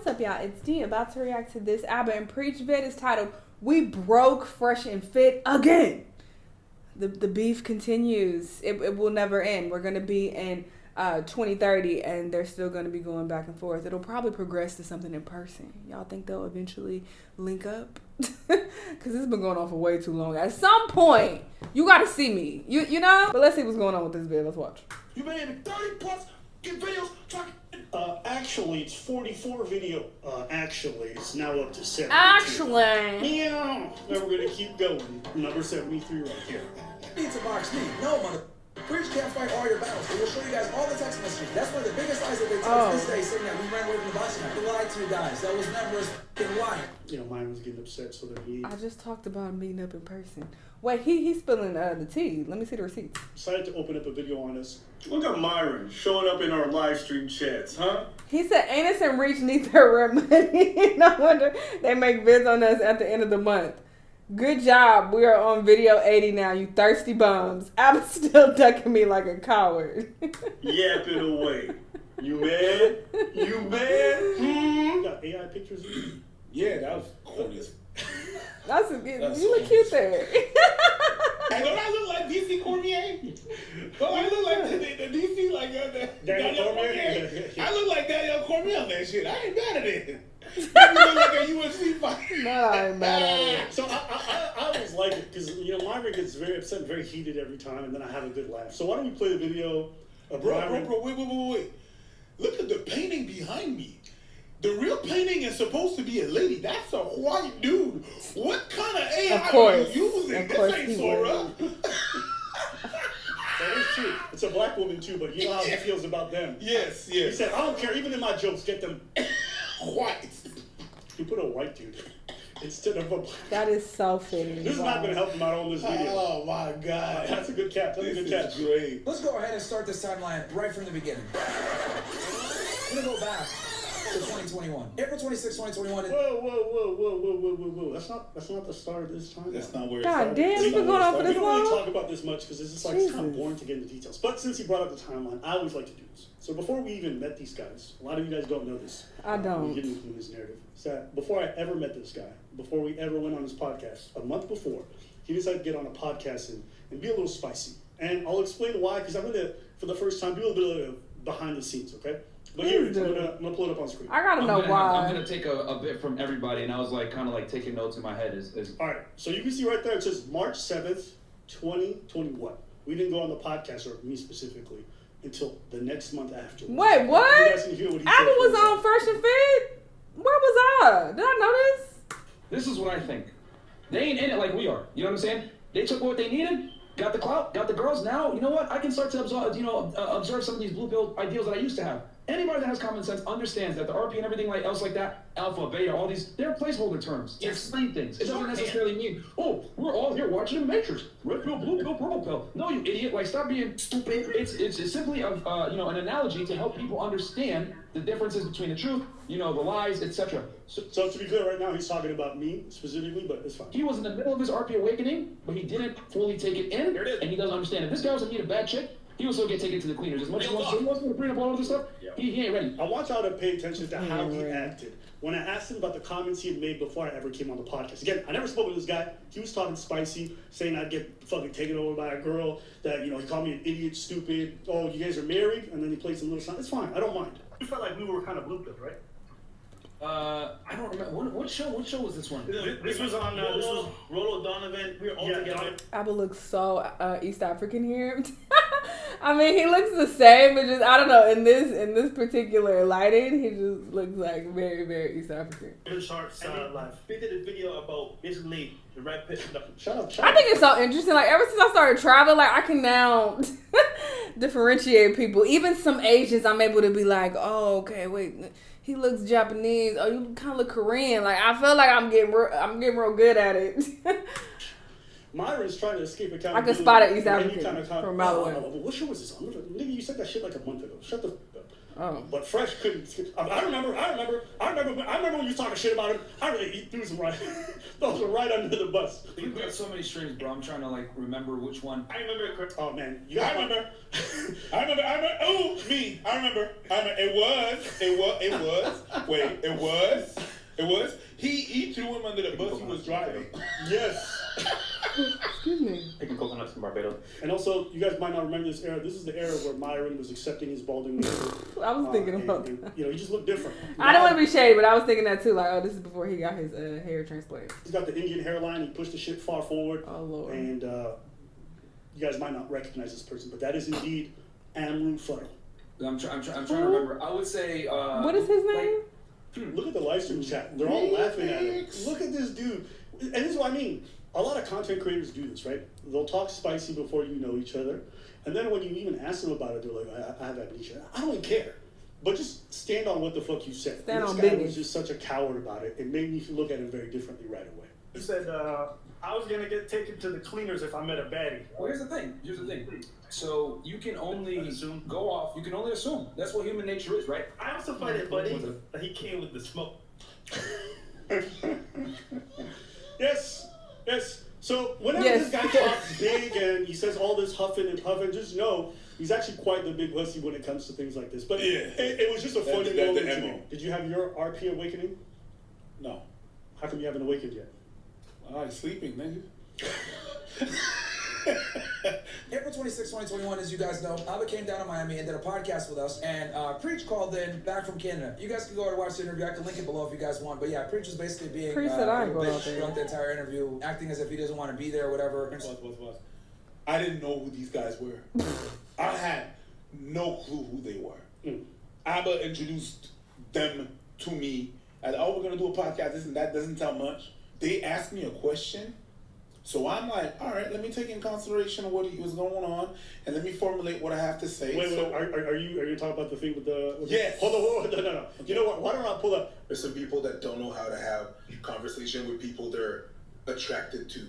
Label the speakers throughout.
Speaker 1: up, y'all? It's D, about to react to this album and preach vid is titled "We Broke, Fresh, and Fit Again." The beef continues. It will never end. We're gonna be in 2030, and they're still gonna be going back and forth. It'll probably progress to something in person. Y'all think they'll eventually link up? Because this has been going on for way too long. At some point, you gotta see me. You know. But let's see what's going on with this vid. Let's watch.
Speaker 2: You made 30 plus videos talking. Actually, it's 44 video. Actually, it's now up to 72.
Speaker 1: Actually.
Speaker 2: Yeah. Now we're gonna keep going. Number 73 right here.
Speaker 3: It's a box me. No, mother. Preach can't fight all your battles. We will show you guys all the text messages. That's one of the biggest lies that they tell us this day, saying that we ran away from the boxing match. They lied to you guys. That was never a f***ing lie.
Speaker 2: You know, mine was getting upset, so that he
Speaker 1: I just talked about meeting up in person. Wait, he's spilling the tea. Let me see the receipts.
Speaker 2: decided to open up a video on us.
Speaker 4: Look at Myron showing up in our live stream chats, huh?
Speaker 1: He said Anus and Reach need their rent money. No wonder they make vids on us at the end of the month. Good job. We are on video 80 now, you thirsty bums. I'm still ducking me like a coward.
Speaker 4: Yapping away. You mad? You mad?
Speaker 2: You got AI pictures of you?
Speaker 4: Yeah, that was corny as
Speaker 1: That's you look cute there.
Speaker 5: Hey, don't I look like DC Cormier? Don't I look like the DC, like
Speaker 2: Daniel
Speaker 5: Cormier? I look like Daniel Cormier on that shit. I ain't mad at it. You look like a UFC fighter.
Speaker 1: No, I ain't mad at it.
Speaker 2: So I always like it because, you know, Myron gets very upset and very heated every time, and then I have a good laugh. So why don't we play the video of Myron?
Speaker 5: Bro, wait. Look at the painting behind me. The real painting is supposed to be a lady. That's a white dude. What kind of AI are you using? This ain't Sora.
Speaker 2: That is true. It's a black woman too, but you know how he feels about them.
Speaker 5: Yes.
Speaker 2: He said, I don't care, even in my jokes, get them
Speaker 5: White.
Speaker 2: You put a white dude instead of a black.
Speaker 1: That is so fitting.
Speaker 2: This is not going to help him out on this video.
Speaker 5: Oh my God.
Speaker 2: That's a good catch. That's a good catch.
Speaker 5: Great.
Speaker 3: Let's go ahead and start this timeline right from the beginning. We're going to go back to 2021. April 26, 2021.
Speaker 2: Whoa. That's not the start of this time.
Speaker 5: That's not where
Speaker 1: God damn, you've been going on for
Speaker 2: We
Speaker 1: this
Speaker 2: don't really
Speaker 1: long?
Speaker 2: talk about this much because it's kind of boring to get into details. But since he brought up the timeline, I always like to do this. So before we even met these guys, a lot of you guys don't know this.
Speaker 1: I don't.
Speaker 2: We didn't include his narrative. So before I ever met this guy, before we ever went on his podcast, a month before, he decided to get on a podcast and be a little spicy. And I'll explain why, because I'm going to, for the first time, do a little bit of behind the scenes, okay? But here it is. I'm gonna pull it up on screen.
Speaker 1: I gotta know why.
Speaker 6: I'm gonna take a bit from everybody, and I was like, kind of like taking notes in my head.
Speaker 2: All right, so you can see right there it says March 7th, 2021. We didn't go on the podcast, or me specifically, until the next month after.
Speaker 1: Wait, what?
Speaker 2: You guys can hear what he
Speaker 1: Apple
Speaker 2: said
Speaker 1: was
Speaker 2: for a
Speaker 1: on Fresh and Fit? Where was I? Did I know this?
Speaker 6: This is what I think. They ain't in it like we are. You know what I'm saying? They took what they needed, got the clout, got the girls. Now, you know what? I can start to observe some of these blue pill ideals that I used to have. Anybody that has common sense understands that the RP and everything like else like that, alpha, beta, all these, they're placeholder terms to explain things. It doesn't necessarily mean, oh, we're all here watching the Matrix. Red pill, blue pill, purple pill. No, you idiot. Like, stop being stupid. It's simply an analogy to help people understand the differences between the truth, the lies, etc.
Speaker 2: So to be clear, right now he's talking about me specifically, but it's fine.
Speaker 6: He was in the middle of his RP awakening, but he didn't fully take it in, and he doesn't understand. If this guy was to meet a bad chick, he will still get taken to the cleaners. As much as he wants to bring up all of this stuff, he ain't ready.
Speaker 2: I want y'all to pay attention to how he acted. When I asked him about the comments he had made before I ever came on the podcast. Again, I never spoke with this guy. He was talking spicy, saying I'd get fucking taken over by a girl, that, he called me an idiot, stupid. Oh, you guys are married? And then he played some little song. It's fine. I don't mind. We felt like we were kind of blue pilled, right?
Speaker 6: I don't remember. What show was this one?
Speaker 2: This was on, this was
Speaker 5: Rolo Donovan. We were all together.
Speaker 1: Apple looks so East African here. I mean, he looks the same, but just, I don't know, in this particular lighting, he just looks like very, very East African.
Speaker 5: Life. We did a video about basically the red pit.
Speaker 2: Shut up.
Speaker 1: I think it's so interesting. Like, ever since I started traveling, like, I can now differentiate people. Even some Asians, I'm able to be like, oh, okay, wait, he looks Japanese. Oh, you kind of look Korean. Like, I feel like I'm getting real good at it.
Speaker 2: Myron's trying to escape accountability.
Speaker 1: I can spot it East African from a mile away.
Speaker 2: What show was this on? Nigga, you said that shit like a month ago. Shut the fuck up.
Speaker 1: Oh.
Speaker 2: But Fresh couldn't. I remember when you was talking shit about him. He threw some right. Those were right under the bus.
Speaker 6: You've got so many strings, bro. I'm trying to like remember which one.
Speaker 2: I remember it. Oh man,
Speaker 5: I remember. Oh, me. I remember. It was. He threw him under the bus. He was driving.
Speaker 2: Yes.
Speaker 1: Excuse me.
Speaker 7: Picking coconuts from Barbados.
Speaker 2: And also, you guys might not remember this era. This is the era where Myron was accepting his balding nature.
Speaker 1: I was thinking about that.
Speaker 2: And, he just looked different.
Speaker 1: I don't want to be shady, but I was thinking that too. Like, oh, this is before he got his hair transplanted.
Speaker 2: He's got the Indian hairline. He pushed the shit far forward.
Speaker 1: Oh, Lord.
Speaker 2: And you guys might not recognize this person, but that is indeed Amru Fuddle.
Speaker 6: I'm trying to remember. I would say.
Speaker 1: What is his name?
Speaker 2: Look at the live stream chat. They're all laughing at him. Look at this dude. And this is what I mean. A lot of content creators do this, right? They'll talk spicy before you know each other. And then when you even ask them about it, they're like, I have amnesia. I don't even care. But just stand on what the fuck you said.
Speaker 1: Stand on
Speaker 2: this guy
Speaker 1: business.
Speaker 2: was just such a coward about it. It made me look at him very differently right away.
Speaker 8: He said, I was going to get taken to the cleaners if I met a baddie.
Speaker 6: Well, here's the thing. So you can only go off. You can only assume. That's what human nature is, right?
Speaker 8: I also find it funny that he came with the smoke.
Speaker 2: Yes. So whenever this guy talks big and he says all this huffing and puffing, just know he's actually quite the big pussy when it comes to things like this. But it was just a funny moment to me. Did you have your RP awakening?
Speaker 5: No.
Speaker 2: How come you haven't awakened yet?
Speaker 5: I'm sleeping, nigga.
Speaker 3: April 26, 2021, as you guys know, Abba came down to Miami and did a podcast with us, and Preach called in back from Canada. You guys can go and watch the interview. I can link it below if you guys want. But yeah, Preach was basically being
Speaker 1: Preach said I ain't going out
Speaker 3: bitch
Speaker 1: there.
Speaker 3: throughout the entire interview, acting as if he doesn't want to be there or whatever.
Speaker 5: I didn't know who these guys were. I had no clue who they were. Abba introduced them to me as, oh, we're going to do a podcast, this and that, doesn't tell much. They asked me a question. So I'm like, all right, let me take in consideration of what was going on, and let me formulate what I have to say.
Speaker 2: Wait, are you talking about the thing with the...
Speaker 5: Yes.
Speaker 2: Hold on, no. Okay. You know what? Why don't I pull up...
Speaker 9: There's some people that don't know how to have conversation with people they're attracted to.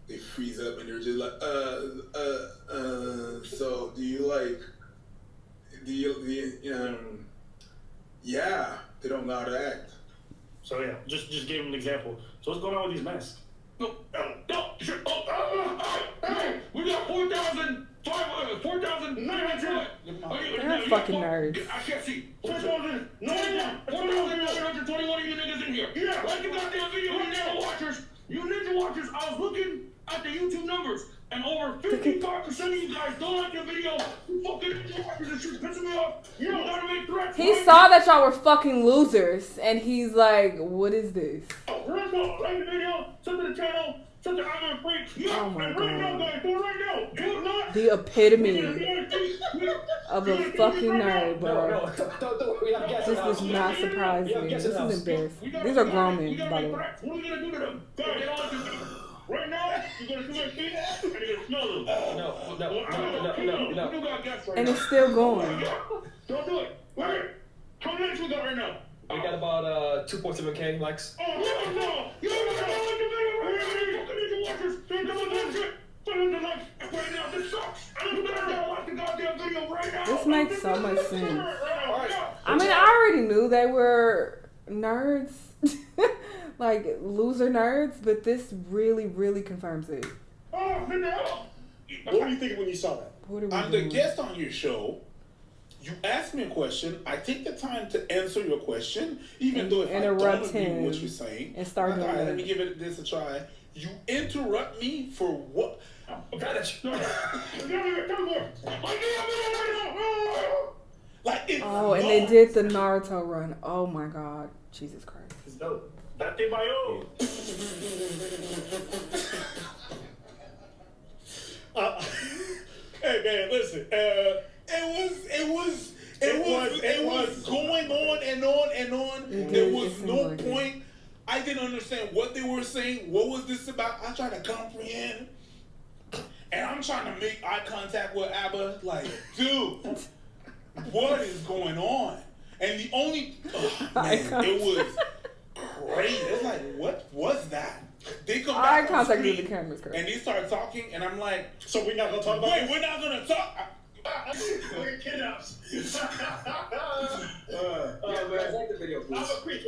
Speaker 9: They freeze up and they're just like, so do you yeah, they don't know how to act.
Speaker 8: So yeah, just give him an example. So what's going on with these masks?
Speaker 6: We got 4,900.
Speaker 1: They're fucking nerds.
Speaker 6: I can't see. 4,921 of you niggas in here. Yeah. Like the goddamn video, you ninja watchers. I was looking at the YouTube numbers, and over 55% of you guys don't like the video. You fucking ninja watchers and shit's pissing me off. You don't gotta make threats.
Speaker 1: He saw that y'all were fucking losers, and he's like, what is this?
Speaker 8: Like the video, sub to the channel, sub to I'm a Freak.
Speaker 1: Oh my God.
Speaker 8: Right now, guys, do it right now. Do it not.
Speaker 1: The epitome of a fucking nerd, bro.
Speaker 6: No, don't. We have guests.
Speaker 1: This does not surprise me. This is embarrassing. These are grown men, by the way.
Speaker 8: What are we gonna do to them? Guys, right now, you're gonna come at feet and you're gonna smell them. No.
Speaker 1: And it's still going.
Speaker 8: Don't do it. Wait. How many likes we got right now?
Speaker 7: We got about 2.7K likes.
Speaker 8: Oh, no. You don't like the video right now. Fucking need to watch this. Don't do that shit. Put in the likes right now. This sucks. I'm gonna watch the goddamn video right now.
Speaker 1: This makes so much sense. I mean, I already knew they were nerds. Like, loser nerds, but this really, really confirms it.
Speaker 2: What were you thinking when you saw that?
Speaker 5: I'm the guest on your show. You ask me a question. I take the time to answer your question, even though if I don't agree with what you're saying.
Speaker 1: And start doing
Speaker 5: let me give this a try. You interrupt me for what? Like it's
Speaker 1: and they did the Naruto run. Oh my God. Jesus Christ.
Speaker 8: It's dope. That thing by you.
Speaker 2: Hey man, listen.
Speaker 5: It was going on and on and on. There was no point. I didn't understand what they were saying. What was this about? I tried to comprehend. And I'm trying to make eye contact with Abba. Like, dude, what is going on? And the only, it was crazy. It's like, what was that? They come back on screen,
Speaker 1: the cameras,
Speaker 5: and they start talking, and I'm like,
Speaker 2: so we're not gonna talk about
Speaker 5: we're not gonna talk.
Speaker 8: Like kidnaps.
Speaker 3: I like the video, please.
Speaker 8: I'm a preach.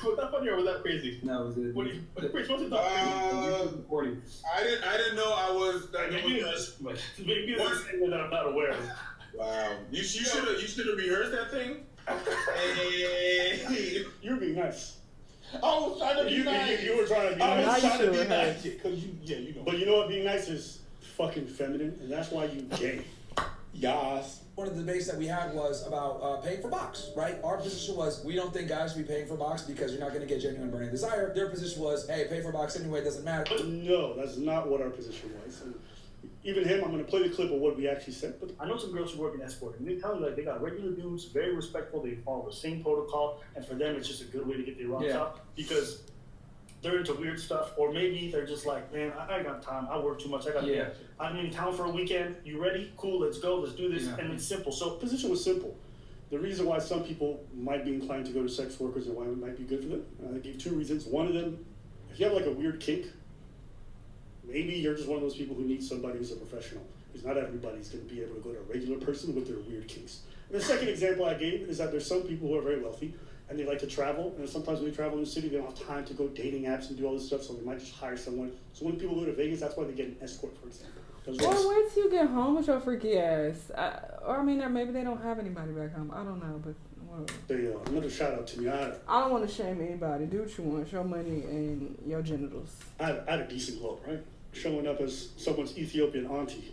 Speaker 8: Was that funny or was that crazy?
Speaker 3: No, was it?
Speaker 8: What do you preach? What's your thought?
Speaker 5: I didn't know I was that.
Speaker 8: Maybe there's something that I'm not aware of.
Speaker 5: Wow. You should have rehearsed that thing. Hey.
Speaker 2: You're being nice.
Speaker 5: I was trying to be nice.
Speaker 2: You were trying to be
Speaker 5: I
Speaker 2: nice.
Speaker 5: was trying to be
Speaker 1: Nice.
Speaker 5: nice. Cause you know.
Speaker 2: But you know what? Being nice is fucking feminine, and that's why you gay.
Speaker 5: Yas.
Speaker 3: One of the debates that we had was about paying for box, right? Our position was we don't think guys should be paying for box because you're not going to get genuine burning desire. Their position was, hey, pay for box anyway, it doesn't matter.
Speaker 2: No, that's not what our position was. And even him, I'm going to play the clip of what we actually said. But
Speaker 8: I know some girls who work in escort, and they tell me like they got regular dudes, very respectful. They follow the same protocol, and for them, it's just a good way to get their rocks out because they're into weird stuff, or maybe they're just like, man, I ain't got time. I work too much. I'm in town for a weekend. You ready? Cool. Let's go. Let's do this. And it's simple. So
Speaker 2: the position was simple. The reason why some people might be inclined to go to sex workers and why it might be good for them, I gave two reasons. One of them, if you have like a weird kink, maybe you're just one of those people who needs somebody who's a professional. Because not everybody's going to be able to go to a regular person with their weird kinks. And the second example I gave is that there's some people who are very wealthy and they like to travel, and sometimes when they travel in the city, they don't have time to go dating apps and do all this stuff, so they might just hire someone. So when people go to Vegas, that's why they get an escort, for example.
Speaker 1: Or wait till you get home with your freaky ass. Or maybe they don't have anybody back home. I don't know, but whatever.
Speaker 2: Another shout out to me.
Speaker 1: I don't want to shame anybody. Do what you want. Show money and your genitals.
Speaker 2: I had a decent glow up, right? Showing up as someone's Ethiopian auntie.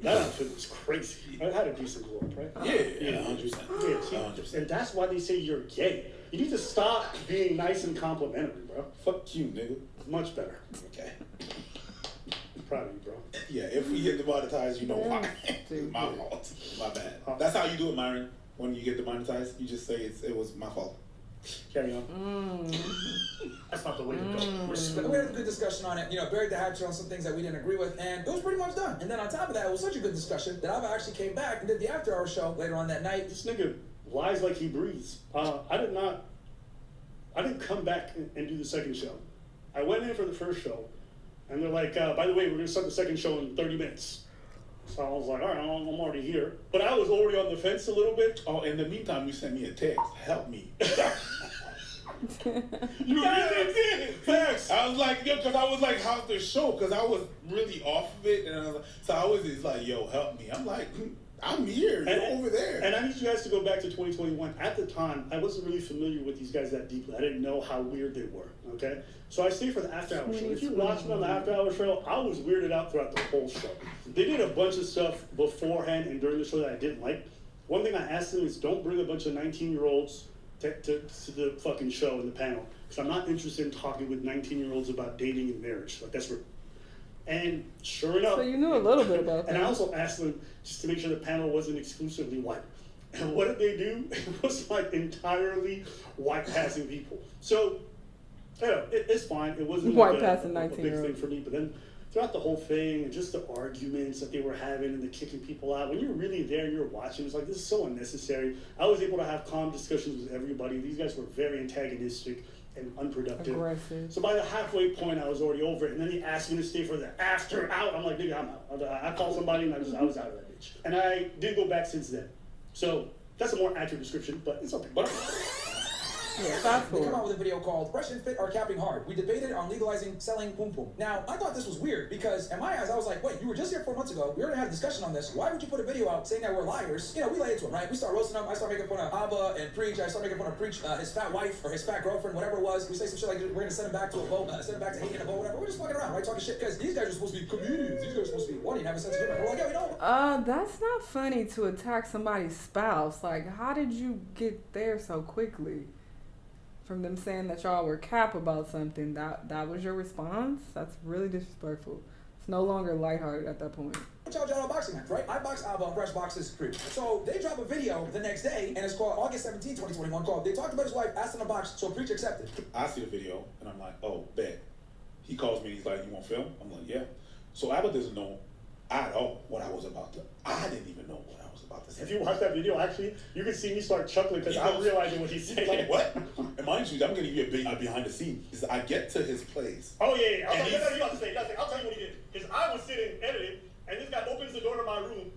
Speaker 2: That outfit was crazy. I had a decent glow up, right?
Speaker 5: Yeah, 100%.
Speaker 2: Yeah, see,
Speaker 5: 100%.
Speaker 2: and that's why they say you're gay. You need to stop being nice and complimentary, bro.
Speaker 5: Fuck you, nigga.
Speaker 2: Much better.
Speaker 5: Okay.
Speaker 2: I'm proud of you, bro.
Speaker 5: Yeah, if we get demonetized, you know why. My fault. My bad. That's how you do it, Myron. When you get demonetized, you just say it was my fault.
Speaker 2: Carry on.
Speaker 8: that's not the way to go.
Speaker 3: But we had a good discussion on it. You know, buried the hatchet on some things that we didn't agree with, and it was pretty much done. And then on top of that, it was such a good discussion that I actually came back and did the after-hour show later on that night.
Speaker 2: This nigga lies like he breathes. I didn't come back and do the second show. I went in for the first show, and they're like, by the way, we're gonna start the second show in 30 minutes. So I was like, all right, I'm already here. But I was already on the fence a little bit.
Speaker 5: Oh, in the meantime, you sent me a text. Help me.
Speaker 2: You really did.
Speaker 5: Thanks. I was like, yo, because I was like, how's the show? Because I was really off of it. And I was like, so I was just like, yo, help me. I'm like, I'm here. You're over there.
Speaker 2: And I need you guys to go back to 2021. At the time, I wasn't really familiar with these guys that deeply. I didn't know how weird they were, okay? So I stayed for the after-hour show. If you watched me on the after-hour show, I was weirded out throughout the whole show. They did a bunch of stuff beforehand and during the show that I didn't like. One thing I asked them is don't bring a bunch of 19-year-olds to the fucking show and the panel. Because I'm not interested in talking with 19-year-olds about dating and marriage. Like, that's weird. And sure enough.
Speaker 1: So you knew a little bit about that.
Speaker 2: And I also asked them just to make sure the panel wasn't exclusively white. And what did they do? It was like entirely white passing people. So, you know, it's fine. It wasn't
Speaker 1: white
Speaker 2: like
Speaker 1: passing
Speaker 2: a big
Speaker 1: 19-year-old
Speaker 2: thing for me. But then throughout the whole thing and just the arguments that they were having and the kicking people out, when you're really there and you're watching, it's like, this is so unnecessary. I was able to have calm discussions with everybody. These guys were very antagonistic and unproductive.
Speaker 1: Aggressive.
Speaker 2: So by the halfway point, I was already over it. And then he asked me to stay for the after out. I'm like, nigga, I'm out. I called somebody and I was out of that bitch. And I did go back since then. So that's a more accurate description, but it's okay.
Speaker 1: Yeah, fast
Speaker 3: They come
Speaker 1: forward.
Speaker 3: out with a video called Fresh and Fit are capping hard. We debated on legalizing selling poom poom. Now, I thought this was weird because in my eyes, I was like, wait, you were just here 4 months ago. We already had a discussion on this. Why would you put a video out saying that we're liars? You know, we lay into them, right? We start roasting them. I start making fun of Abba and Preach. I start making fun of Preach, his fat wife or his fat girlfriend, whatever it was. We say some shit like we're going to send him back to a boat, send him back to hating a boat, whatever. We're just fucking around, right? Talking shit because these guys are supposed to be comedians. These guys are supposed to be wanting to have a sense of humor. We're like, yo, you know.
Speaker 1: That's not funny to attack somebody's spouse. Like, how did you get there so quickly? From them saying that y'all were cap about something, that was your response? That's really disrespectful. It's no longer lighthearted at that point.
Speaker 3: Y'all a boxing match, right? I box Alba and Fresh boxes Preach. So they drop a video the next day, and it's called August 17, 2021, called They Talked About His Wife, Asked Him to Box, so Preach accepted.
Speaker 5: I see the video, and I'm like, oh, bet. He calls me, he's like, you want film? I'm like, yeah. So Abba doesn't know at all what I was about to. I didn't even know what I was about to say.
Speaker 2: If you watch that video, actually, you can see me start chuckling because I'm realizing what he's saying.
Speaker 5: Like, what? And mind you, I'm going to give you a behind the scenes. I get to his place.
Speaker 2: Oh, yeah. I'll tell you what he did. Because I was sitting editing, and this guy opens the door to my room,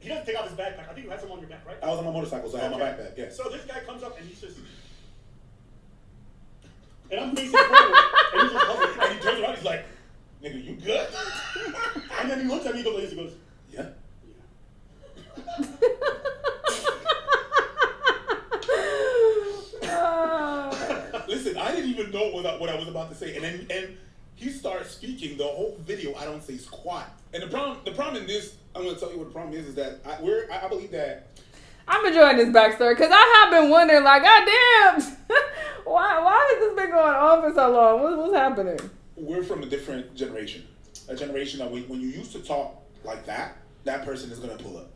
Speaker 2: He doesn't take off his backpack. I think you had some on your back, right?
Speaker 10: I was on my motorcycle, so I had my backpack. Yeah.
Speaker 2: So this guy comes up and he's just, and I'm facing forward, and he's just hovering.
Speaker 10: And he turns around, he's like, "Nigga, you good?"
Speaker 2: And then he looks at me, and he goes,
Speaker 10: "Yeah." Listen, I didn't even know what I was about to say, and he starts speaking the whole video. I don't say squat. And the problem in this, I'm going to tell you what the problem is that I believe that.
Speaker 1: I'm enjoying this backstory because I have been wondering, like, God damn, why has this been going on for so long? What's happening?
Speaker 10: We're from a different generation. A generation that when you used to talk like that person is going to pull up.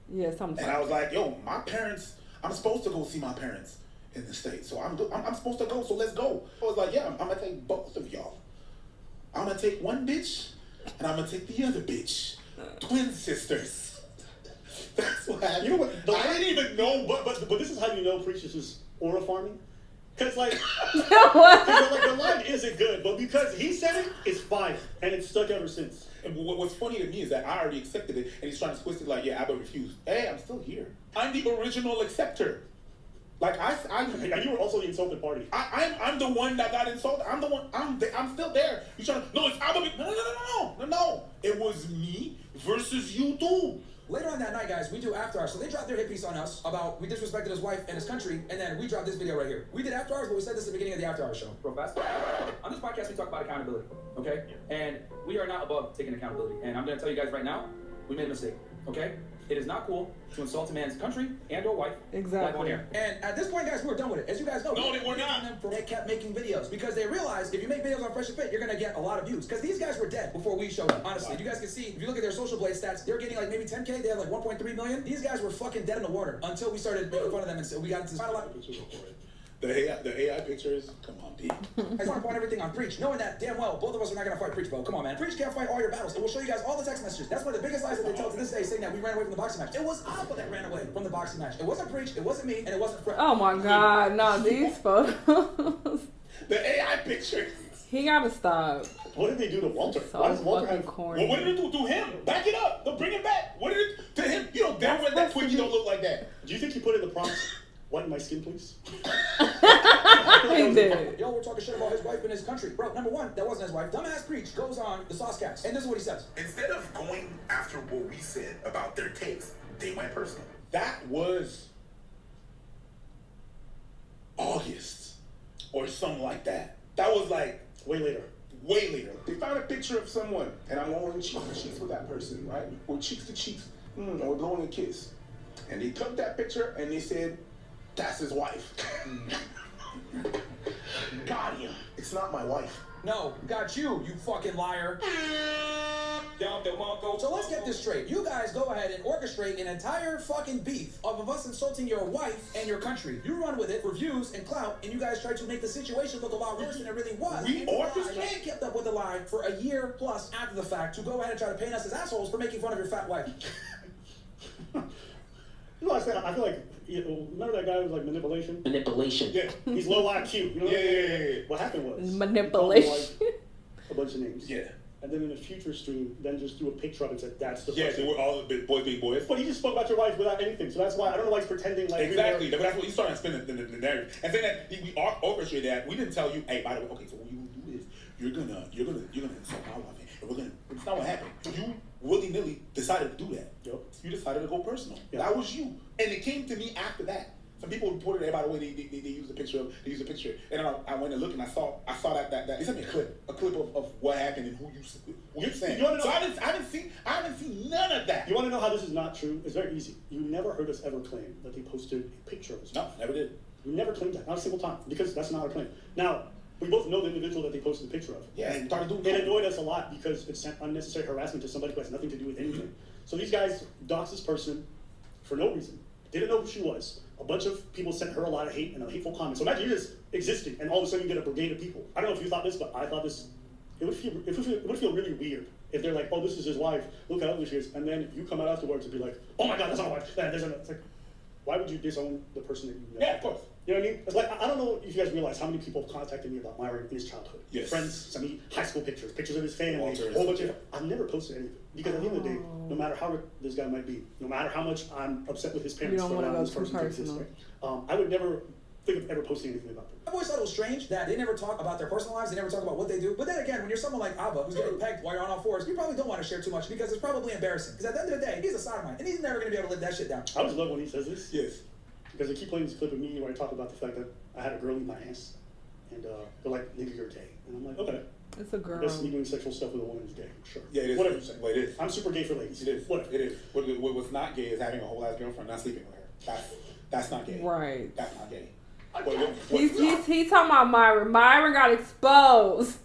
Speaker 1: Yeah, sometimes.
Speaker 10: And I was like, yo, my parents, I'm supposed to go see my parents in the States. So I'm supposed to go, so let's go. I was like, yeah, I'm going to take both of y'all. I'm going to take one bitch, and I'm going to take the other bitch. Twin sisters. That's what happened.
Speaker 2: you know what?
Speaker 10: I didn't even know.
Speaker 2: But this is how you know Preach is aura farming. Because, like,
Speaker 1: What?
Speaker 2: the line isn't good, but because he said it, it's fine, and it's stuck ever since.
Speaker 10: And what's funny to me is that I already accepted it, and he's trying to twist it like, yeah, Abba refused. Hey, I'm still here. I'm the original acceptor. Like,
Speaker 2: And you were also the insulted party.
Speaker 10: I'm the one that got insulted. I'm the one. I'm still there. You trying to? No, it's Abba. No. It was me versus you two.
Speaker 3: Later on that night, guys, we do after hours. So they dropped their hit piece on us about we disrespected his wife and his country, and then we dropped this video right here. We did after hours, but we said this at the beginning of the after hours show. Real fast. On this podcast, we talk about accountability, okay? And we are not above taking accountability. And I'm going to tell you guys right now, we made a mistake, okay? It is not cool to insult a man's country and or wife.
Speaker 1: Exactly.
Speaker 3: Live on air. And at this point, guys, we're done with it. As you guys know,
Speaker 10: No, they were not.
Speaker 3: They kept making videos because they realized if you make videos on Fresh and Fit, you're gonna get a lot of views. Because these guys were dead before we showed up. Honestly, you guys can see if you look at their social blade stats, they're getting like maybe 10K. They have like 1.3 million. These guys were fucking dead in the water until we started making fun of them and so we got into this final.
Speaker 10: The AI pictures, come on, D.
Speaker 3: I just want to point everything on Preach, knowing that damn well both of us are not going to fight Preach, bro. Come on, man. Preach can't fight all your battles. And we'll show you guys all the text messages. That's one of the biggest lies that they tell to this day, saying that we ran away from the boxing match. It was Abba that ran away from the boxing match. It wasn't Preach, it wasn't me, and it wasn't Fred.
Speaker 1: Oh my God, no, these photos.
Speaker 10: The AI pictures.
Speaker 1: He gotta stop.
Speaker 2: What did they do to Walter?
Speaker 1: So
Speaker 2: Why does Walter
Speaker 1: fucking
Speaker 2: have...
Speaker 1: corny.
Speaker 10: Well, what did it do to him? Back it up. Don't bring it back. What did it to him? You know, damn well that Twiggy don't look like that.
Speaker 2: Do you think he put in the prompts, whiten my skin, please?
Speaker 1: He did.
Speaker 3: Yo, we're talking shit about his wife and his country. Bro, number one, that wasn't his wife. Dumbass Preach goes on the Saucecast, and this is what he says.
Speaker 9: Instead of going after what we said about their takes, they went personal.
Speaker 10: That was August or something like that. That was like
Speaker 2: Way later.
Speaker 10: way later. They found a picture of someone, and I'm going cheek to cheeks with that person, right? Or cheeks to cheeks, or blowing a kiss. And they took that picture and they said, "That's his wife." Got him. It's not my wife.
Speaker 3: No, got you fucking liar. So let's get this straight. You guys go ahead and orchestrate an entire fucking beef of us insulting your wife and your country. You run with it for views and clout, and you guys try to make the situation look a lot worse than it really was.
Speaker 10: We
Speaker 3: and
Speaker 10: orchestrate?
Speaker 3: and kept up with the lie for a year plus after the fact to go ahead and try to paint us as assholes for making fun of your fat wife.
Speaker 2: You know what I feel like, remember that guy who was like manipulation?
Speaker 6: Manipulation.
Speaker 2: Yeah. He's low IQ. You know
Speaker 10: Yeah.
Speaker 2: What happened was...
Speaker 1: Manipulation.
Speaker 2: he called a bunch of names.
Speaker 10: Yeah.
Speaker 2: And then in a future stream, then just threw a picture up and said, that's the
Speaker 10: Yeah,
Speaker 2: person.
Speaker 10: they were all big boys, big boys.
Speaker 2: But he just spoke about your wife without anything. So that's why, I don't know why he's pretending like...
Speaker 10: Exactly. But that's what he's starting to spin the narrative. And saying that we orchestrated that. We didn't tell you, hey, by the way, okay, so when you do this, you're gonna insult my wife. And it's not what happened. You willy-nilly decided to do that.
Speaker 2: Yep.
Speaker 10: You decided to go personal.
Speaker 2: Yeah.
Speaker 10: That was you. And it came to me after that. Some people reported it, by the way, they used a picture of, and I went and looked and I saw that they sent me a clip of what happened and who you're saying.
Speaker 2: You wanna know,
Speaker 10: so I haven't seen none of that.
Speaker 2: You want to know how this is not true? It's very easy. You never heard us ever claim that they posted a picture of us.
Speaker 10: No, never did.
Speaker 2: We never claimed that, not a single time, because that's not our claim. Now, we both know the individual that they posted the picture of.
Speaker 10: Yeah, and started doing
Speaker 2: it annoyed us a lot because it sent unnecessary harassment to somebody who has nothing to do with anything. So these guys doxed this person for no reason. Didn't know who she was. A bunch of people sent her a lot of hate and hateful comments. So imagine you're just existing, and all of a sudden you get a brigade of people. I don't know if you thought this, but I thought this. It would feel really weird if they're like, "Oh, this is his wife. Look how ugly she is," and then you come out afterwards and be like, "Oh my God, that's not my wife." It's like, why would you disown the person that you know?
Speaker 10: Yeah, of course.
Speaker 2: You know what I mean? It's like, I don't know if you guys realize how many people have contacted me about Myron in his childhood.
Speaker 10: Yes.
Speaker 2: Friends sent me high school pictures of his family,
Speaker 10: Walter,
Speaker 2: a whole bunch of. I've never posted anything because at the end of the day, no matter how this guy might be, no matter how much I'm upset with his parents,
Speaker 1: you don't want to go too personal.
Speaker 2: I would never think of ever posting anything about them.
Speaker 3: I've always thought it was strange that they never talk about their personal lives, they never talk about what they do. But then again, when you're someone like Abba, who's getting pegged while you're on all fours, you probably don't want to share too much because it's probably embarrassing. Because at the end of the day, he's a sodomite, and he's never going to be able to live that shit down.
Speaker 2: I just love when he says this.
Speaker 10: Yes.
Speaker 2: Because they keep playing this clip of me where I talk about the fact that I had a girl eat my ass. And they're like, nigga, you're gay. And I'm like, okay.
Speaker 1: It's a girl.
Speaker 2: I guess me doing sexual stuff with a woman is gay. Sure.
Speaker 10: Yeah, it is.
Speaker 2: Whatever you say.
Speaker 10: Well, it is.
Speaker 2: I'm super gay for ladies.
Speaker 10: It is.
Speaker 2: Whatever.
Speaker 10: It is. What's not gay is having a whole ass girlfriend, not sleeping with her. That's not gay.
Speaker 1: Right.
Speaker 10: That's not gay.
Speaker 1: He's talking about Myron. Myron got exposed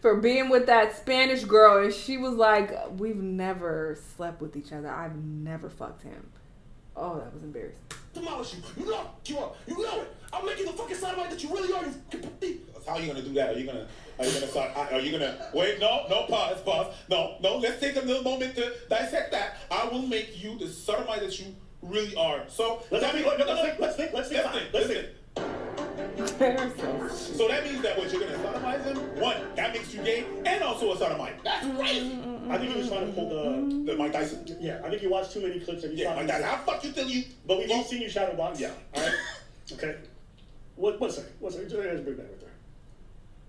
Speaker 1: for being with that Spanish girl, and she was like, "We've never slept with each other. I've never fucked him." Oh, that was embarrassing.
Speaker 3: Demolish you. You know it. I'll make you the fucking sodomite that you really are.
Speaker 10: How are you gonna do that? Are you gonna wait? No, pause. No. Let's take a little moment to dissect that. I will make you the sodomite that you really are. So
Speaker 2: let's think.
Speaker 10: So that means that what you're gonna sodomize him? One, that makes you gay, and also a sodomite. That's crazy.
Speaker 2: I think he was trying to pull the
Speaker 10: Mike Tyson.
Speaker 2: Yeah, I think you watched too many clips and you
Speaker 10: Mike Tyson. I'll fuck you till you.
Speaker 2: But we've all seen you shadow box.
Speaker 10: Yeah.
Speaker 2: All right. Okay. One second. Let's bring that right there.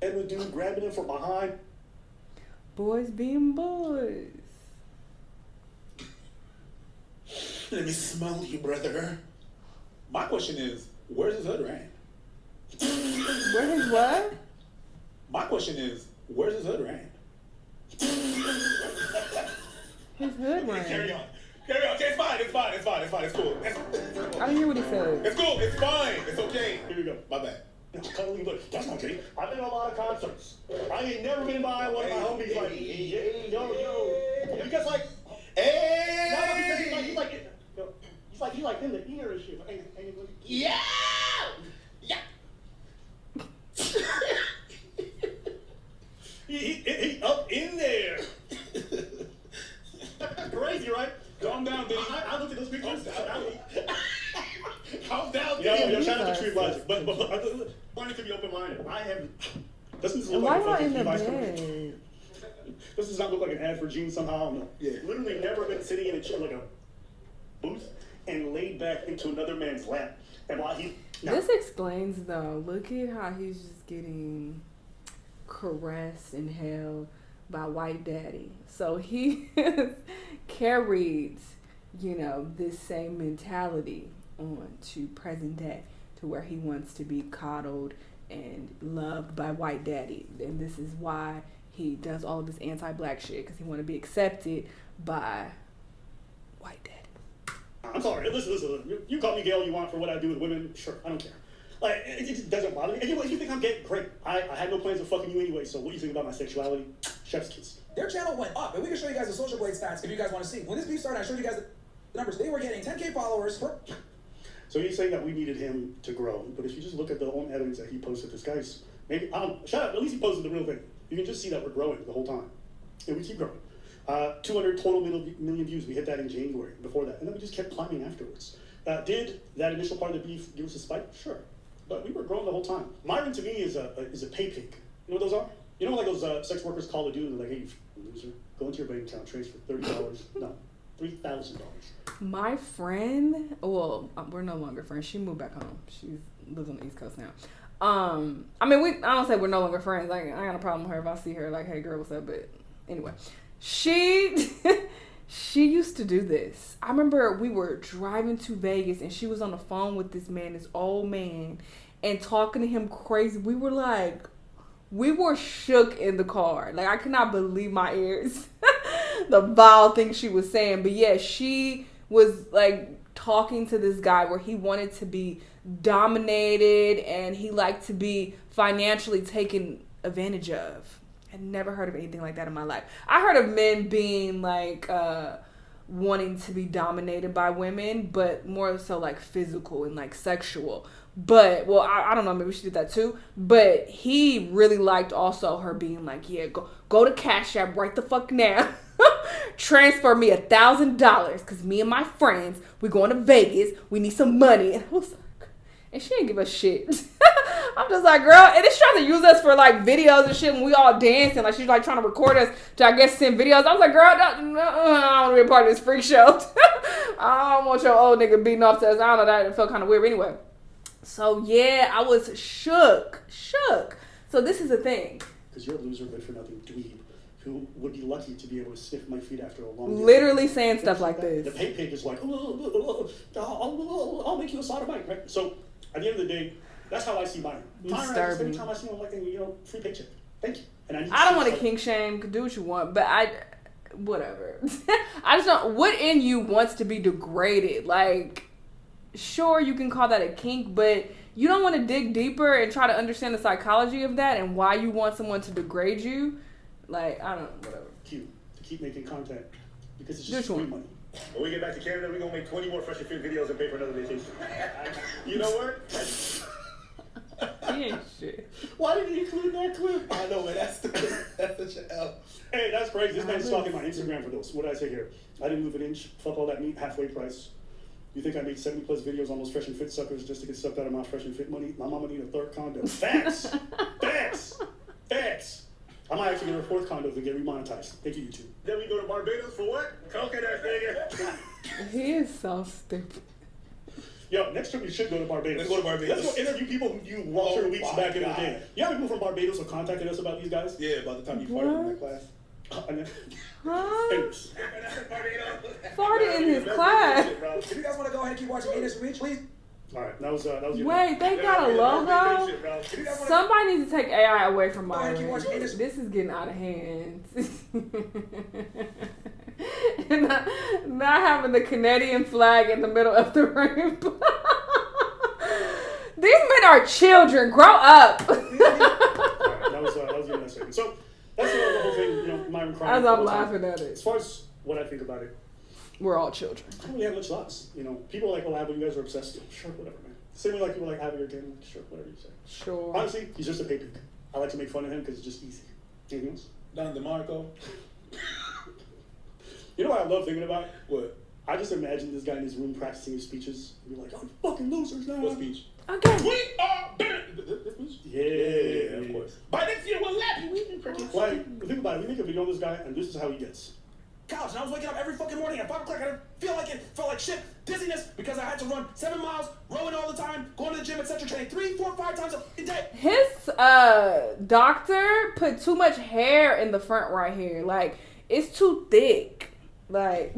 Speaker 2: Edward dude grabbing him from behind.
Speaker 1: Boys being boys.
Speaker 10: Let me smell you, brother. My question is, where's his hood ran?
Speaker 1: Where's his what?
Speaker 10: My question is, where's his hood ran?
Speaker 1: His hood ran.
Speaker 10: Carry on. Okay, it's fine. It's cool.
Speaker 1: I didn't hear what he said.
Speaker 10: It's cool. It's fine. It's okay.
Speaker 2: Here we go.
Speaker 10: My bad.
Speaker 2: That's not gay. I've been to a lot of concerts. I ain't never been by one of my homies like, yo. Because like,
Speaker 10: hey.
Speaker 2: No, because he's like in the ear and shit.
Speaker 10: Yeah.
Speaker 2: He up in there. Crazy, right?
Speaker 10: Calm down, dude.
Speaker 2: I looked at those pictures.
Speaker 10: Calm down,
Speaker 2: Yo, shout out to Tree Logic. But wanting to be open-minded. Doesn't this look like
Speaker 1: why
Speaker 2: a
Speaker 1: in the
Speaker 2: Levi's
Speaker 1: bed?
Speaker 2: commercial? This does not look like an ad for jeans somehow. No.
Speaker 10: Yeah.
Speaker 2: Literally never been sitting in a chair like a booth and laid back into another man's lap. And while he...
Speaker 1: This explains, though. Look at how he's just getting caressed and held by white daddy. So he carried, this same mentality on to present day, to where he wants to be coddled and loved by white daddy. And this is why he does all of this anti-black shit, because he want to be accepted by white daddy.
Speaker 2: I'm sorry. Listen. You call me gay all you want for what I do with women. Sure, I don't care. Like, it just doesn't bother me. And you think I'm gay? Great. I had no plans of fucking you anyway, so what do you think about my sexuality? Chef's kiss.
Speaker 3: Their channel went up, and we can show you guys the Social Blade stats if you guys want to see. When this beef started, I showed you guys the numbers. They were getting 10K followers per...
Speaker 2: So he's saying that we needed him to grow, but if you just look at the own evidence that he posted, this guy's maybe shut up. At least he posted the real thing. You can just see that we're growing the whole time, and we keep growing. 200 total million views. We hit that in January. Before that, and then we just kept climbing afterwards. Did that initial part of the beef give us a spike? Sure, but we were growing the whole time. Myron to me is a pay pig. You know what those are? You know, like those sex workers call a dude and they're like, "Hey, you loser, go into your bank account, transfer $30. No, $3,000."
Speaker 1: My friend, well, we're no longer friends. She moved back home. She lives on the East Coast now. I don't say we're no longer friends. Like, I got a problem with her if I see her. Like, hey, girl, what's up? But anyway, she used to do this. I remember we were driving to Vegas and she was on the phone with this old man, and talking to him crazy. We were shook in the car. Like, I could not believe my ears. The vile thing she was saying. But yeah, she was like talking to this guy where he wanted to be dominated and he liked to be financially taken advantage of. I'd never heard of anything like that in my life. I heard of men being like wanting to be dominated by women, but more so like physical and like sexual. But, well, I don't know, maybe she did that too. But he really liked also her being like, yeah, go to Cash App right the fuck now. Transfer me $1,000 because me and my friends, we're going to Vegas. We need some money. And I was like, And she didn't give a shit. I'm just like, girl, and it's trying to use us for like videos and shit when we all dancing. Like she's like trying to record us to, I guess, send videos. I was like, girl, I don't want to be a part of this freak show. I don't want your old nigga beating off to us. I don't know, that felt kind of weird. But anyway, so yeah, I was shook. So this is the thing.
Speaker 2: Because you're a loser, good for nothing dweeb who would be lucky to be able to sniff my feet after a long day.
Speaker 1: Literally saying stuff like this.
Speaker 2: The pig is like, I'll make you a sodomite, right? So at the end of the day, that's how I see Myron. Myron, every time I see him, I'm like, free paycheck. Thank you. And
Speaker 1: I don't want to kink shame. Do what you want, but whatever. I just don't. What in you wants to be degraded? Like, sure, you can call that a kink, but you don't want to dig deeper and try to understand the psychology of that and why you want someone to degrade you. Like, I don't know, whatever.
Speaker 2: Cute. To keep making content. Because it's just free money.
Speaker 4: When we get back to Canada, we're going to make 20 more Fresh and Fit videos and pay for another vacation. You know what?
Speaker 1: He ain't shit.
Speaker 2: Why did he include that clip?
Speaker 10: I know, man. That's the Shanell.
Speaker 2: Hey, that's crazy. This man's stalking my Instagram for those. What did I say here? I didn't move an inch. Fuck all that meat. Halfway price. You think I made 70+ videos on those Fresh and Fit suckers just to get sucked out of my Fresh and Fit money? My mama need a third condo. Facts. I might actually get a fourth condo to get remonetized. Thank you, YouTube.
Speaker 4: Then we go to Barbados for what? Coconut nigga.
Speaker 1: He is so stupid.
Speaker 2: Yo, next trip we should go to Barbados.
Speaker 10: Let's go to Barbados.
Speaker 2: Let's go interview people who knew Walter Weeks back in the day. You know people from Barbados have contacted us about these guys?
Speaker 10: Yeah, about the time you farted in that class.
Speaker 1: Huh? Farted in his class.
Speaker 3: If you guys want to go ahead and keep watching Anus Reach, please.
Speaker 2: All right, that was your
Speaker 1: Wait, they got a logo? Somebody needs to take AI away from my This is getting out of hand. And not having the Canadian flag in the middle of the rainbow. These men are children. Grow up.
Speaker 2: That was your next segment. So that's the whole thing, Myron crying.
Speaker 1: As I'm laughing at it.
Speaker 2: As far as what I think about it,
Speaker 1: we're all children.
Speaker 2: I don't really have much thoughts. People are like, Abba, you guys are obsessed. Sure, whatever, man. Same way like people like Abba, you're gay. Sure, whatever you say.
Speaker 1: Sure.
Speaker 2: Honestly, he's just a pay pig. I like to make fun of him because it's just easy. Anything else?
Speaker 10: Don DeMarco.
Speaker 2: You know what I love thinking about?
Speaker 10: What?
Speaker 2: I just imagine this guy in his room practicing his speeches. And you're like, oh, you fucking losers now.
Speaker 10: What speech?
Speaker 1: Okay.
Speaker 5: We are better.
Speaker 10: This speech?
Speaker 2: Yeah,
Speaker 10: of course.
Speaker 5: By next year, we'll laugh you.
Speaker 2: Like, think about it. We make a video on this guy, and this is how he gets.
Speaker 3: Couch, and I was waking up every fucking morning at 5 o'clock. I didn't feel like it. Felt like shit. Dizziness because I had to run 7 miles, rowing all the time, going to the gym, etc. Training 3, 4, 5 times a day.
Speaker 1: His doctor put too much hair in the front right here. Like, it's too thick. Like,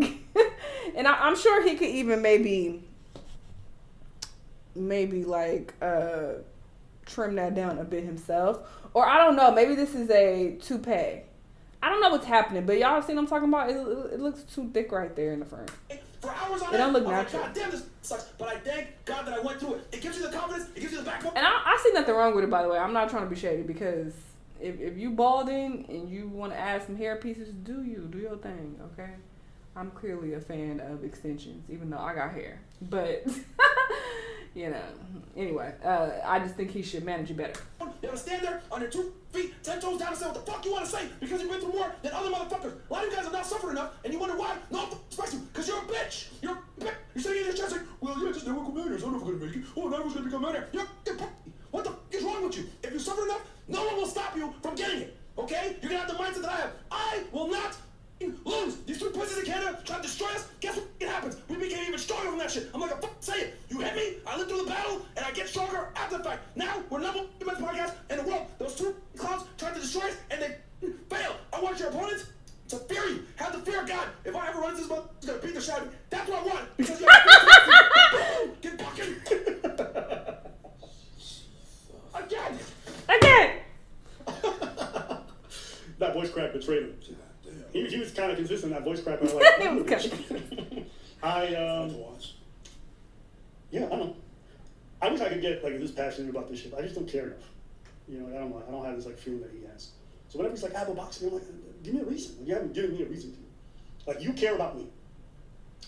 Speaker 1: and I'm sure he could even maybe like trim that down a bit himself. Or I don't know. Maybe this is a toupee. I don't know what's happening, but y'all seen what I'm talking about? It looks too thick right there in the front.
Speaker 3: For hours on
Speaker 1: it don't look natural.
Speaker 3: Like, God damn, this sucks. But I thank God that I went through it. It gives you the confidence. It gives you the backbone.
Speaker 1: And I see nothing wrong with it, by the way. I'm not trying to be shady because if you balding and you want to add some hair pieces, do your thing, okay? I'm clearly a fan of extensions, even though I got hair. But, anyway, I just think he should manage it better.
Speaker 3: You gotta stand there on your 2 feet, 10 toes down and say what the fuck you want to say because you've been through more than other motherfuckers. A lot of you guys have not suffered enough, and you wonder why? No, respect you, because you're a bitch. You're sitting in your chest like, well, yeah, just never become millionaires. I'm never gonna make it. Oh, I'm never gonna become a millionaire. What the fuck is wrong with you? If you suffer enough, no one will stop you from getting it. Okay? You're gonna have the mindset that I have. I will not lose. These 2 pussies in Canada try to destroy us. Guess what happens? We became even stronger from that shit. I'm like, say it. You hit me, I lived through the battle, and I get stronger after the fact. Now, we're number 1 best podcast in the world. Those 2 clowns tried to destroy us, and they failed. I want your opponents to fear you. Have the fear of God. If I ever run into this mother, he's gonna beat the shit out of me. That's what I want. Because you have to get fucking.
Speaker 1: Again.
Speaker 2: That voice crack betrayed him. He was kind of consistent in that voice crack. I don't know. I wish I could get like this passionate about this shit. I just don't care enough. I don't have this like feeling that he has. So whenever he's like, Apple boxing, I'm like, give me a reason. You haven't given me a reason to. Like, you care about me.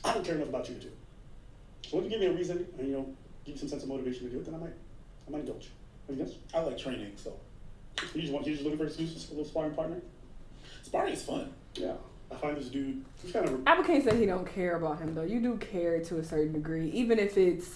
Speaker 2: I don't care enough about you to. So when you give me a reason and give you some sense of motivation to do it, then I might indulge. Anything else?
Speaker 10: I like training, so.
Speaker 2: You just looking for excuses for a little sparring partner?
Speaker 10: Sparring is fun.
Speaker 2: Yeah. I find this dude, he's kind of...
Speaker 1: Apple can't say he don't care about him, though. You do care to a certain degree, even if it's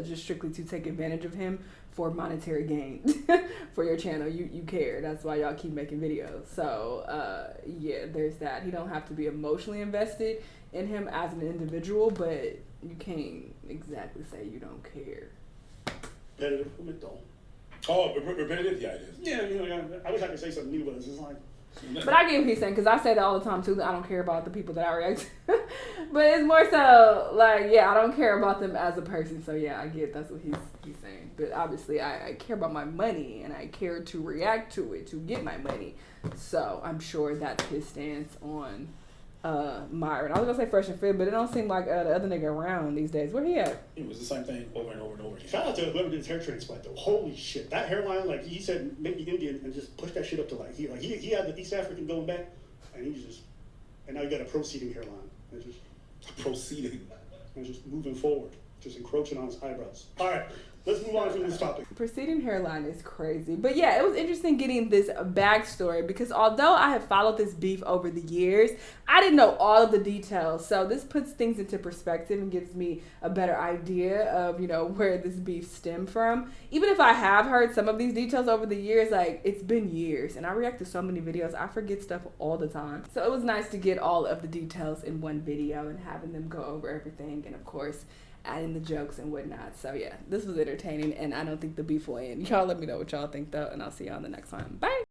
Speaker 1: just strictly to take advantage of him for monetary gain for your channel. You care. That's why y'all keep making videos. So, yeah, there's that. He don't have to be emotionally invested in him as an individual, but you can't exactly say you don't care.
Speaker 2: Repetitive, though.
Speaker 10: Oh, repetitive? Yeah, it is.
Speaker 2: Yeah, you know, I wish I could say something new, but it's just like...
Speaker 1: But I get what he's saying, because I say that all the time too. I don't care about the people that I react to. But it's more so like, yeah, I don't care about them as a person. So yeah, I get that's what he's saying. But obviously I care about my money, and I care to react to it to get my money. So I'm sure that's his stance on Myron. I was gonna say Fresh and Fit, but it don't seem like the other nigga around these days. Where he at?
Speaker 10: It was the same thing over and over and over again.
Speaker 2: Shout out to whoever did his hair transplant though. Holy shit, that hairline, like he said, make the Indian and just push that shit up to he had the East African going back, and and now you got a proceeding hairline. It's just
Speaker 10: proceeding.
Speaker 2: And just moving forward, just encroaching on his eyebrows. All right. Let's move on from this topic.
Speaker 1: Proceeding hairline is crazy. But yeah, it was interesting getting this backstory, because although I have followed this beef over the years, I didn't know all of the details. So this puts things into perspective and gives me a better idea of, you know, where this beef stemmed from. Even if I have heard some of these details over the years, like, it's been years and I react to so many videos, I forget stuff all the time. So it was nice to get all of the details in one video and having them go over everything, and of course adding the jokes and whatnot. So yeah, this was entertaining, and I don't think the beef will end. Y'all let me know what y'all think though, and I'll see y'all on the next one. Bye.